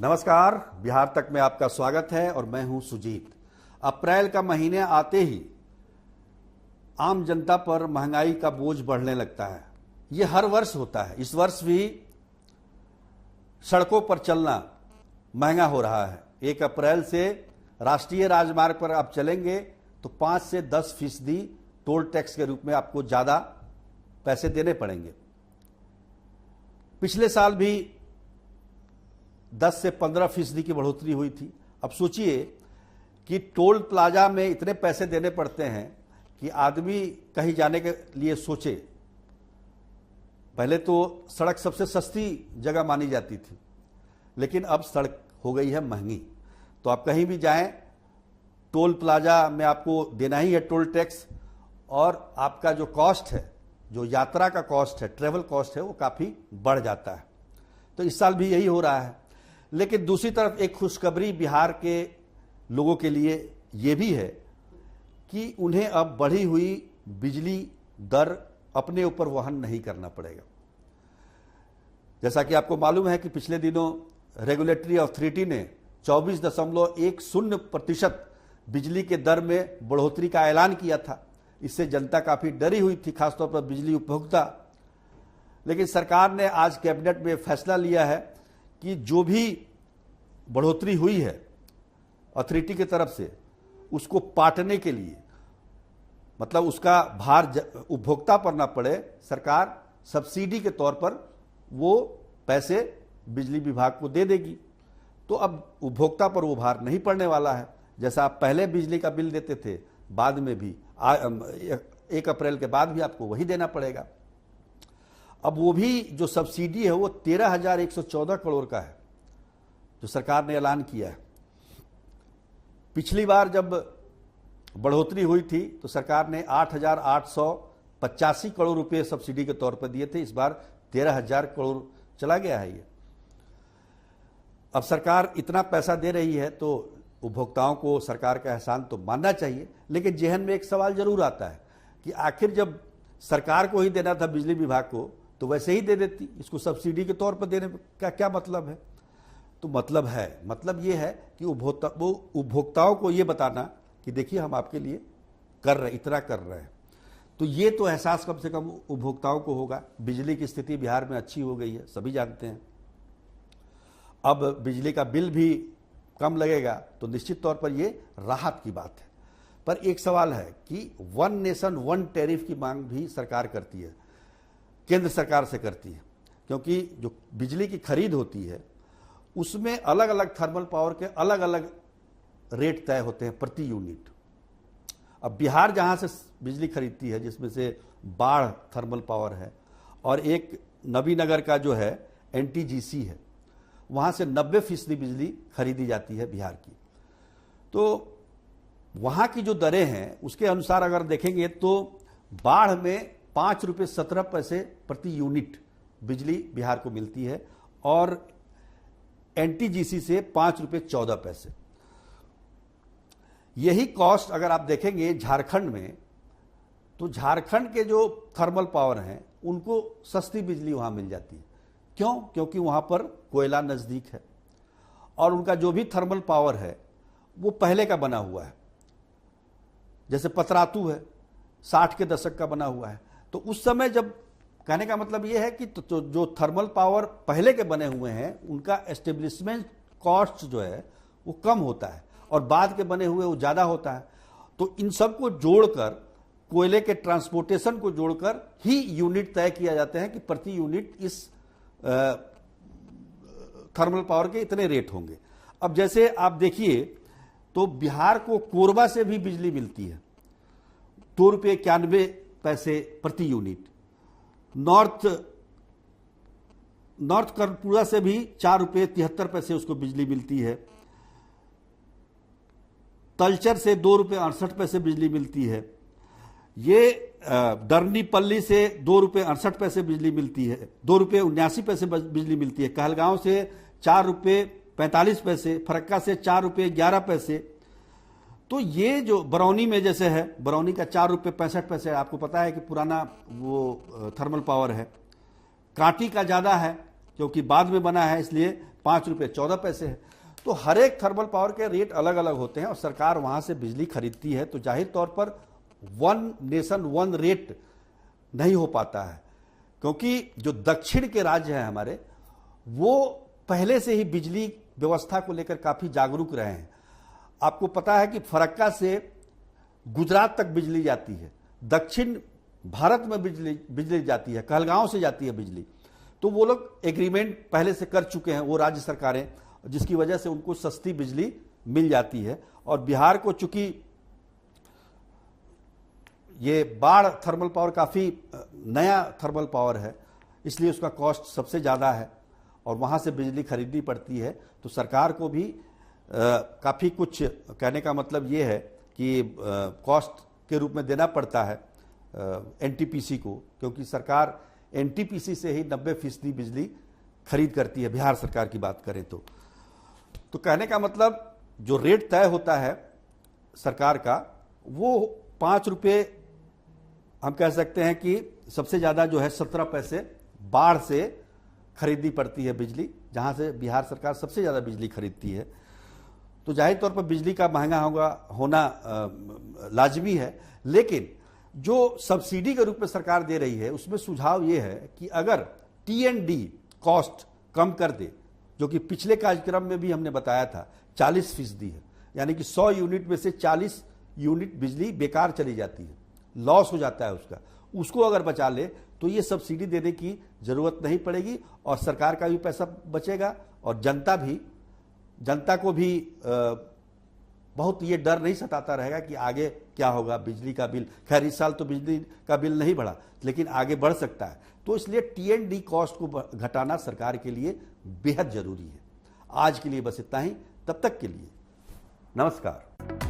नमस्कार, बिहार तक में आपका स्वागत है और मैं हूं सुजीत। अप्रैल का महीने आते ही आम जनता पर महंगाई का बोझ बढ़ने लगता है। ये हर वर्ष होता है। इस वर्ष भी सड़कों पर चलना महंगा हो रहा है। 1 अप्रैल से राष्ट्रीय राजमार्ग पर आप चलेंगे तो 5 से 10% टोल टैक्स के रूप में आपको ज्यादा पैसे देने पड़ेंगे। पिछले साल भी 10 से 15% की बढ़ोतरी हुई थी। अब सोचिए कि टोल प्लाजा में इतने पैसे देने पड़ते हैं कि आदमी कहीं जाने के लिए सोचे। पहले तो सड़क सबसे सस्ती जगह मानी जाती थी, लेकिन अब सड़क हो गई है महंगी। तो आप कहीं भी जाएं, टोल प्लाजा में आपको देना ही है टोल टैक्स, और आपका जो कॉस्ट है, जो यात्रा का कॉस्ट है, ट्रेवल कॉस्ट है, वो काफ़ी बढ़ जाता है। तो इस साल भी यही हो रहा है। लेकिन दूसरी तरफ एक खुशखबरी बिहार के लोगों के लिए ये भी है कि उन्हें अब बढ़ी हुई बिजली दर अपने ऊपर वहन नहीं करना पड़ेगा। जैसा कि आपको मालूम है कि पिछले दिनों रेगुलेटरी अथॉरिटी ने 24.10% बिजली के दर में बढ़ोतरी का ऐलान किया था। इससे जनता काफ़ी डरी हुई थी, खासतौर पर बिजली उपभोक्ता। लेकिन सरकार ने आज कैबिनेट में फैसला लिया है कि जो भी बढ़ोतरी हुई है अथॉरिटी की तरफ से, उसको पाटने के लिए, मतलब उसका भार उपभोक्ता पर ना पड़े, सरकार सब्सिडी के तौर पर वो पैसे बिजली विभाग को दे देगी। तो अब उपभोक्ता पर वो भार नहीं पड़ने वाला है। जैसा आप पहले बिजली का बिल देते थे, बाद में भी 1 अप्रैल के बाद भी आपको वही देना पड़ेगा। अब वो भी जो सब्सिडी है वो 13,114 करोड़ का है, जो सरकार ने ऐलान किया है। पिछली बार जब बढ़ोतरी हुई थी तो सरकार ने 8,885 करोड़ रुपए सब्सिडी के तौर पर दिए थे। इस बार 13,000 करोड़ चला गया है ये। अब सरकार इतना पैसा दे रही है तो उपभोक्ताओं को सरकार का एहसान तो मानना चाहिए। लेकिन जेहन में एक सवाल जरूर आता है कि आखिर जब सरकार को ही देना था बिजली विभाग को, तो वैसे ही दे देती। इसको सब्सिडी के तौर पर देने का क्या मतलब है? तो मतलब ये है कि उपभोक्ताओं को ये बताना कि देखिए हम आपके लिए इतना कर रहे हैं। तो ये तो एहसास कम से कम उपभोक्ताओं को होगा। बिजली की स्थिति बिहार में अच्छी हो गई है, सभी जानते हैं। अब बिजली का बिल भी कम लगेगा, तो निश्चित तौर पर ये राहत की बात है। पर एक सवाल है कि 1 नेशन 1 टैरिफ की मांग भी सरकार करती है, केंद्र सरकार से करती है। क्योंकि जो बिजली की खरीद होती है उसमें अलग अलग थर्मल पावर के अलग अलग रेट तय होते हैं प्रति यूनिट। अब बिहार जहां से बिजली खरीदती है, जिसमें से बाढ़ थर्मल पावर है और एक नबीनगर का जो है NTGC है, वहां से 90% बिजली खरीदी जाती है बिहार की। तो वहां की जो दरें हैं उसके अनुसार अगर देखेंगे तो बाढ़ में 5 रुपये 17 पैसे प्रति यूनिट बिजली बिहार को मिलती है और NTGC से 5 रुपये 14 पैसे। यही कॉस्ट अगर आप देखेंगे झारखंड में, तो झारखंड के जो थर्मल पावर हैं उनको सस्ती बिजली वहां मिल जाती है। क्यों? क्योंकि वहां पर कोयला नजदीक है और उनका जो भी थर्मल पावर है वो पहले का बना हुआ है। जैसे पतरातू है, 60 के दशक का बना हुआ है। तो उस समय जब, कहने का मतलब ये है कि तो जो थर्मल पावर पहले के बने हुए हैं उनका एस्टेब्लिशमेंट कॉस्ट जो है वो कम होता है और बाद के बने हुए वो ज़्यादा होता है। तो इन सब को जोड़कर, कोयले के ट्रांसपोर्टेशन को जोड़कर ही यूनिट तय किया जाते हैं कि प्रति यूनिट इस थर्मल पावर के इतने रेट होंगे। अब जैसे आप देखिए तो बिहार को कोरबा से भी बिजली मिलती है, 2 रुपये 91 पैसे प्रति यूनिट। नॉर्थ कर्णपुरा से भी 4 रुपये 73 पैसे उसको बिजली मिलती है। तलचर से 2 रुपये 68 पैसे बिजली मिलती है। ये दरनीपल्ली से 2 रुपये 68 पैसे बिजली मिलती है, 2 रुपये 79 पैसे बिजली मिलती है। कहलगांव से 4 रुपये 45 पैसे, फरक्का से 4 रुपये 11 पैसे। तो ये जो बरौनी में जैसे है, बरौनी का 4 रुपये 65 पैसे, आपको पता है कि पुराना वो थर्मल पावर है। कांटी का ज़्यादा है क्योंकि बाद में बना है, इसलिए ₹5.14 है। तो हर एक थर्मल पावर के रेट अलग अलग होते हैं और सरकार वहां से बिजली खरीदती है, तो जाहिर तौर पर वन नेशन वन रेट नहीं हो पाता है, क्योंकि जो दक्षिण के राज्य हैं हमारे, वो पहले से ही बिजली व्यवस्था को लेकर काफी जागरूक रहे हैं। आपको पता है कि फरक्का से गुजरात तक बिजली जाती है, दक्षिण भारत में बिजली जाती है, कहलगांव से जाती है बिजली। तो वो लोग एग्रीमेंट पहले से कर चुके हैं, वो राज्य सरकारें, जिसकी वजह से उनको सस्ती बिजली मिल जाती है। और बिहार को चूंकि ये बाढ़ थर्मल पावर काफी नया थर्मल पावर है, इसलिए उसका कॉस्ट सबसे ज्यादा है और वहां से बिजली खरीदनी पड़ती है। तो सरकार को भी काफी कुछ, कहने का मतलब ये है कि कॉस्ट के रूप में देना पड़ता है एनटीपीसी को, क्योंकि सरकार एनटीपीसी से ही 90% बिजली खरीद करती है, बिहार सरकार की बात करें तो कहने का मतलब जो रेट तय होता है सरकार का, वो ₹5 हम कह सकते हैं कि सबसे ज्यादा जो है 17 पैसे बाढ़ से खरीदनी पड़ती है बिजली, जहां से बिहार सरकार सबसे ज्यादा बिजली खरीदती है। तो जाहिर तौर पर बिजली का महंगा होना लाजमी है, लेकिन जो सब्सिडी के रूप में सरकार दे रही है उसमें सुझाव ये है कि अगर T&D कॉस्ट कम कर दे, जो कि पिछले कार्यक्रम में भी हमने बताया था 40% है, यानी कि 100 यूनिट में से 40 यूनिट बिजली बेकार चली जाती है, लॉस हो जाता है उसको अगर बचा ले तो ये सब्सिडी देने की जरूरत नहीं पड़ेगी और सरकार का भी पैसा बचेगा और जनता को भी बहुत ये डर नहीं सताता रहेगा कि आगे क्या होगा बिजली का बिल। खैर इस साल तो बिजली का बिल नहीं बढ़ा, लेकिन आगे बढ़ सकता है। तो इसलिए T&D कॉस्ट को घटाना सरकार के लिए बेहद जरूरी है। आज के लिए बस इतना ही, तब तक के लिए नमस्कार।